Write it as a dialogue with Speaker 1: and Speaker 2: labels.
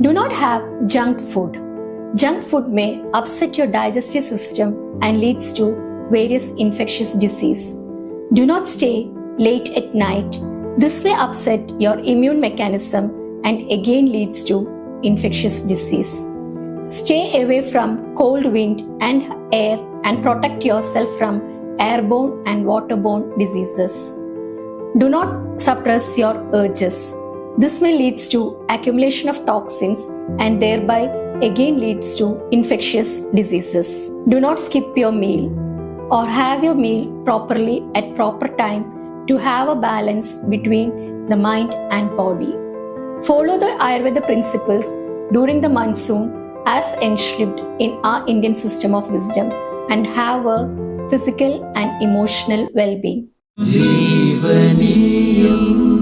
Speaker 1: Do not have junk food. Junk food may upset your digestive system and leads to various infectious disease. Do not stay late at night. This may upset your immune mechanism and again leads to infectious disease. Stay away from cold wind and air and protect yourself from airborne and waterborne diseases. Do not suppress your urges. This may lead to accumulation of toxins and thereby again leads to infectious diseases. Do not skip your meal or have your meal properly at proper time to have a balance between the mind and body. Follow the Ayurveda principles during the monsoon as enshrined in our Indian system of wisdom and have a physical and emotional well-being.
Speaker 2: ജീവനീയം